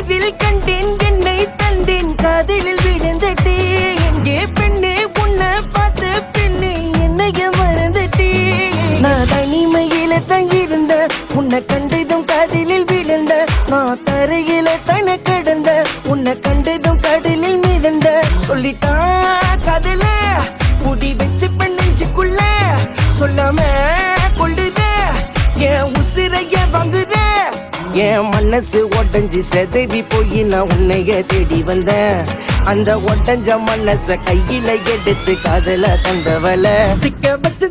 நேரில் கண்டேன் என்னை தந்தேன் காதலில் விழுந்தட்டே எங்கே பெண்ணே உன்னை பார்த்த பெண்ணே என்னைய மறந்துட்டே நான் தனிமையில தங்கியிருந்த உன்னை கண்டதும் காதலில் விழுந்த நான் தரையில தன கடந்த உன்னை கண்டதும் கடலில் மிதந்த சொல்லிட்டா காதல முடி வச்சு பெண்ணஞ்சுக்குள்ள சொல்லாம கொள்ளுத என் உசிரைய வாங்குத என் மனசு உடஞ்சி செதறி போய் நான் உன்னைய தேடி வந்தேன் அந்த ஒட்டஞ்ச மனச கையில எடுத்து காதல தந்தவள சிக்க வச்சு